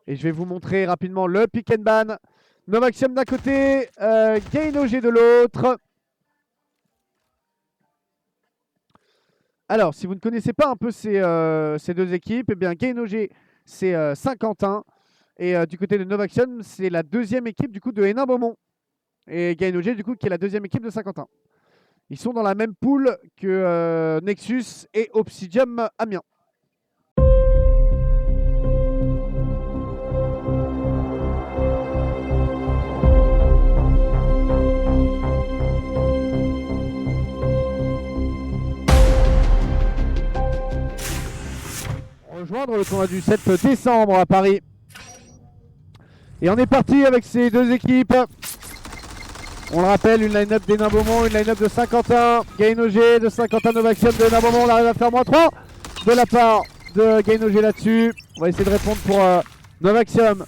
Et je vais vous montrer rapidement le pick and ban. Novaxium d'un côté, Gainogé de l'autre. Alors, si vous ne connaissez pas un peu ces deux équipes, eh bien Gainogé, c'est Saint-Quentin. Et du côté de Novaxium, c'est la deuxième équipe du coup de Hénin-Beaumont. Et Gainogé, du coup, qui est la deuxième équipe de Saint-Quentin. Ils sont dans la même poule que Nexus et Obsidium Amiens. Rejoindre le tournoi du 7 décembre à Paris. Et on est parti avec ces deux équipes. On le rappelle, une line-up d'Hénin-Beaumont, une line-up de Saint-Quentin. Gainogé de Saint-Quentin, Novaxium de Hénin-Beaumont. On arrive à faire -3 de la part de Gainogé là-dessus. On va essayer de répondre pour Novaxium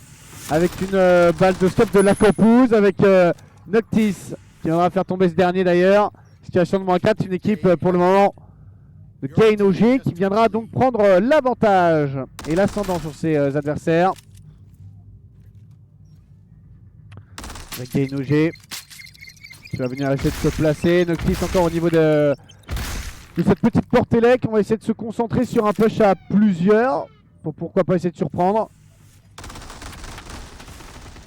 avec une balle de stop de Lacampouze avec Noctis qui viendra faire tomber ce dernier d'ailleurs. Situation de -4, une équipe pour le moment de Gainogé qui viendra donc prendre l'avantage et l'ascendant sur ses adversaires. Avec Gainogé qui va venir essayer de se placer. Noctis encore au niveau de cette petite porte élec. On va essayer de se concentrer sur un push à plusieurs pour pourquoi pas essayer de surprendre.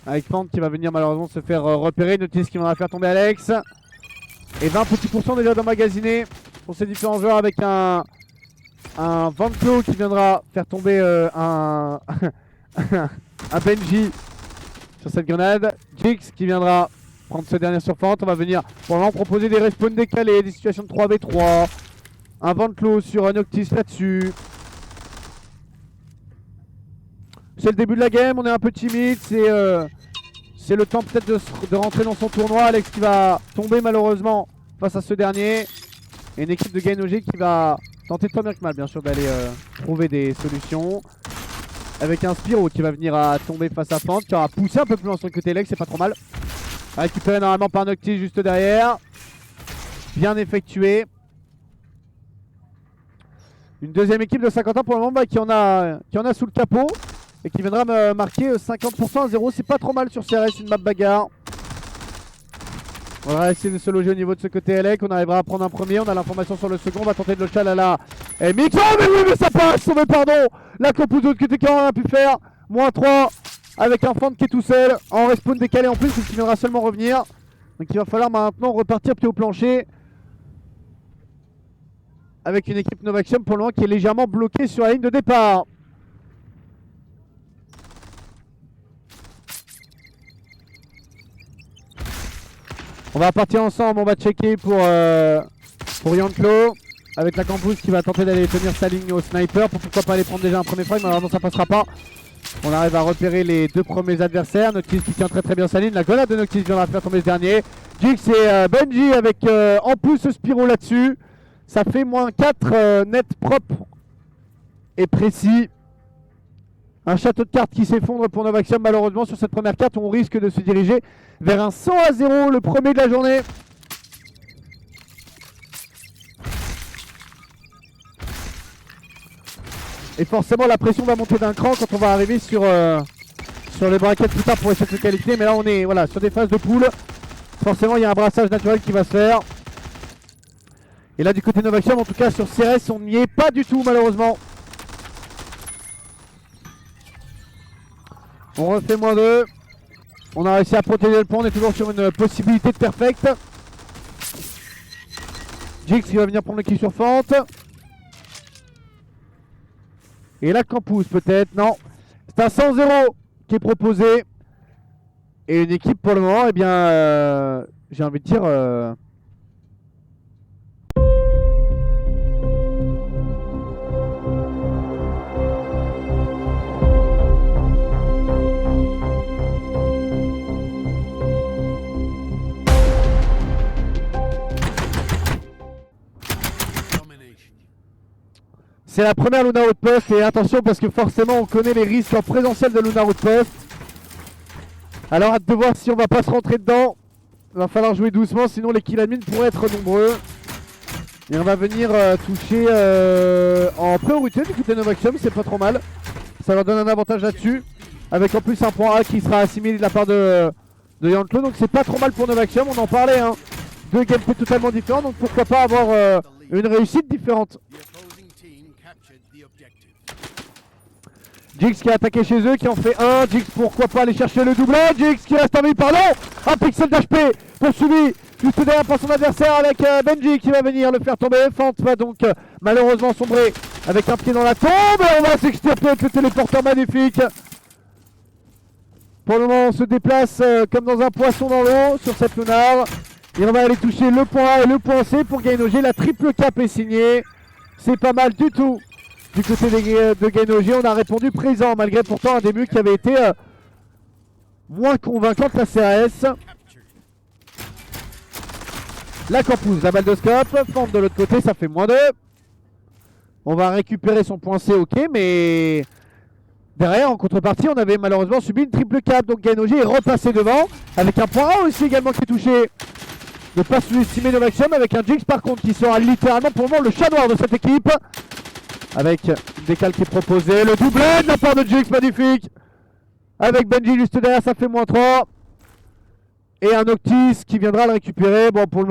Avec Fante qui va venir malheureusement se faire repérer. Noctis qui va faire tomber Alex. Et 20 petits % déjà d'emmagasinés pour ces différents joueurs avec un Vantlo qui viendra faire tomber un Benji sur cette grenade. Jix qui viendra prendre ce dernier sur Fante. On va venir pour le moment proposer des respawns décalés, des situations de 3v3. Un Vantlo sur Noctis là-dessus. C'est le début de la game, on est un peu timide. C'est le temps peut-être de rentrer dans son tournoi. Alex qui va tomber malheureusement face à ce dernier. Et une équipe de Gainogé qui va tenter tant bien que mal bien sûr d'aller trouver des solutions. Avec un Spiro qui va venir à tomber face à Fante, qui va pousser un peu plus loin sur le côté Alex, c'est pas trop mal. Récupéré normalement par Noctis juste derrière. Bien effectué. Une deuxième équipe de Saint-Quentin pour le moment qui en a sous le capot. Et qui viendra me marquer 50% à 0. C'est pas trop mal sur CRS, une map bagarre. On va essayer de se loger au niveau de ce côté Elec. On arrivera à prendre un premier. On a l'information sur le second. On va tenter de le chal à la MX. Oh mais oui mais ça passe. Oh mais pardon. La compo de l'autre côté qu'on a pu faire. -3 avec un Fante qui est tout seul. En respawn décalé en plus. Qui viendra seulement revenir. Donc il va falloir maintenant repartir pied au plancher. Avec une équipe Novaxium pour le moment qui est légèrement bloquée sur la ligne de départ. On va partir ensemble, on va checker pour Yanklo. Avec la Campus qui va tenter d'aller tenir sa ligne au sniper. Pour pourquoi pas aller prendre déjà un premier frag, malheureusement ça passera pas. On arrive à repérer les deux premiers adversaires. Noctis qui tient très bien sa ligne. La grenade de Noctis viendra faire tomber ce dernier. Jix et Benji avec en plus ce Spiro là-dessus. Ça fait -4 net propre et précis. Un château de cartes qui s'effondre pour Novaxium malheureusement sur cette première carte où on risque de se diriger vers un 100 à 0, le premier de la journée. Et forcément la pression va monter d'un cran quand on va arriver sur les braquettes plus tard pour essayer de se qualifier. Mais là on est voilà, sur des phases de poule. Forcément il y a un brassage naturel qui va se faire. Et là du côté Novaxium, en tout cas sur CRS, on n'y est pas du tout malheureusement. On refait -2. On a réussi à protéger le point, on est toujours sur une possibilité de perfect. Jix qui va venir prendre le kill sur Fante. Et là Campus peut-être, non. C'est un 100-0 qui est proposé. Et une équipe pour le moment, eh bien, j'ai envie de dire... C'est la première Luna Outpost et attention parce que forcément on connaît les risques en présentiel de Luna Outpost. Alors hâte de voir si on va pas se rentrer dedans. Il va falloir jouer doucement sinon les kills admin pourraient être nombreux. Et on va venir toucher en priorité du côté Novaxium, c'est pas trop mal. Ça leur donne un avantage là-dessus. avec en plus un point A qui sera assimilé de la part de Yantlo. Donc c'est pas trop mal pour Novaxium, on en parlait, hein. Deux gameplays totalement différents, donc pourquoi pas avoir une réussite différente. Jix qui a attaqué chez eux, qui en fait un. Jix, pourquoi pas aller chercher le doublé. Jix qui reste en vie, pardon. Un pixel d'HP poursuivi juste derrière par son adversaire avec Benji qui va venir le faire tomber. Fante va donc malheureusement sombrer avec un pied dans la tombe. On va s'extirper avec le téléporteur magnifique. Pour le moment, on se déplace comme dans un poisson dans l'eau sur cette lunar. Et on va aller toucher le point A et le point C pour Gainoji. La triple cap est signée. C'est pas mal du tout. Du côté de Gainoji, on a répondu présent, malgré pourtant un début qui avait été moins convaincant que la CRS. La Campus, la balle de scope, Fante de l'autre côté, ça fait -2. On va récupérer son point C, ok, mais derrière, en contrepartie, on avait malheureusement subi une triple cap. Donc Gainoji est repassé devant, avec un point A aussi également qui est touché. Ne pas sous-estimer Novaxium, avec un Jix par contre qui sera littéralement pour le moment le chat noir de cette équipe. Avec une décale qui est proposée, le doublé de la part de Jix, magnifique. Avec Benji juste derrière, ça fait -3. Et un Noctis qui viendra le récupérer. Bon, pour le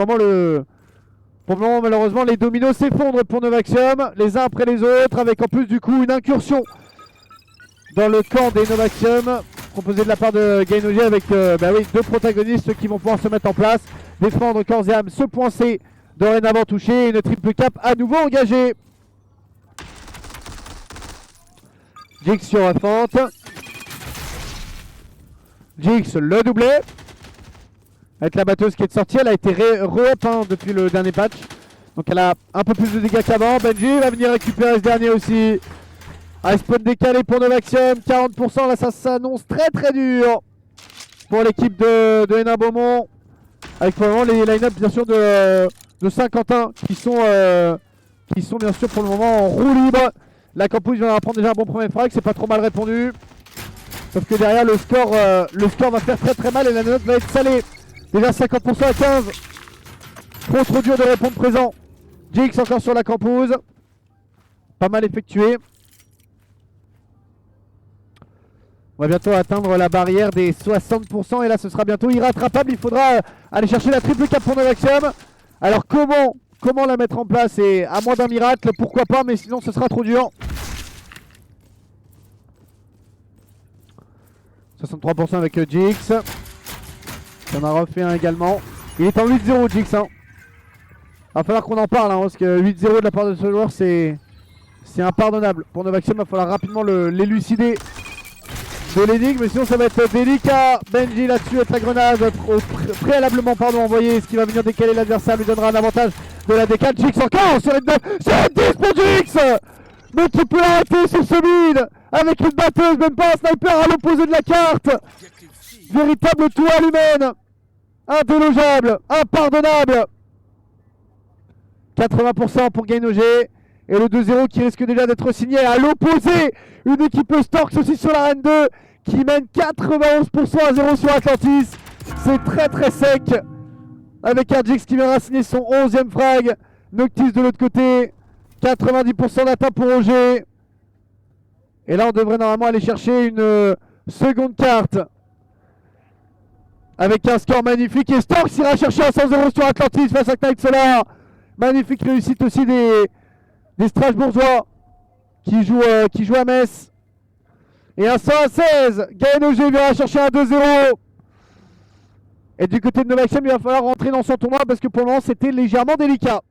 moment, malheureusement, les dominos s'effondrent pour Novaxium, les uns après les autres, avec en plus du coup une incursion dans le camp des Novaxium, proposée de la part de Gainoji avec deux protagonistes qui vont pouvoir se mettre en place, défendre corps et âme ce point C, dorénavant touché, et une triple cap à nouveau engagée. Jix sur Fante. Jix le doublé. Avec la batteuse qui est sortie, elle a été re-up depuis le dernier patch. Donc elle a un peu plus de dégâts qu'avant. Benji va venir récupérer ce dernier aussi. Un spawn décalé pour Novaxium, 40%, là ça s'annonce très très dur pour l'équipe de Hénin Beaumont. Avec vraiment les line-up bien sûr de Saint-Quentin qui sont bien sûr pour le moment en roue libre. La Campus vient de prendre déjà un bon premier frag, c'est pas trop mal répondu. Sauf que derrière le score va faire très très mal et la note va être salée. Déjà 50% à 15. Trop dur de répondre présent. Jix encore sur la Campus. Pas mal effectué. On va bientôt atteindre la barrière des 60% et là ce sera bientôt irrattrapable. Il faudra aller chercher la triple cap pour Novaxium. Alors comment la mettre en place, et à moins d'un miracle, pourquoi pas, mais sinon ce sera trop dur. 63% avec Jix. Il en a refait un également. Il est en 8-0 Jix. Hein. Va falloir qu'on en parle, hein, parce que 8-0 de la part de ce joueur, c'est impardonnable. Pour Novaxium, il va falloir rapidement l'élucider de l'énigme, mais sinon ça va être délicat. Benji là-dessus avec la grenade préalablement envoyée, ce qui va venir décaler l'adversaire, lui donnera un avantage de la décale. Jix encore sur les 9, c'est 10 pour Jix, mais qui peut arrêter sur ce mid avec une batteuse, même pas un sniper à l'opposé de la carte. Véritable toile humaine, indélogeable, impardonnable. 80% pour Gainoji. Et le 2-0 qui risque déjà d'être signé à l'opposé. Une équipe Storks aussi sur l'arène 2 qui mène 91% à 0 sur Atlantis. C'est très très sec. Avec un Jix qui viendra signer son 11e frag. Noctis de l'autre côté. 90% d'atteinte pour Roger. Et là on devrait normalement aller chercher une seconde carte. Avec un score magnifique. Et Storks ira chercher un 100-0 sur Atlantis face à Knight Solar. Magnifique réussite aussi des Strasbourgeois qui jouent à Metz. Et un 116. Gainoji viendra chercher un 2-0. Et du côté de Novaxium, il va falloir rentrer dans son tournoi parce que pour le moment c'était légèrement délicat.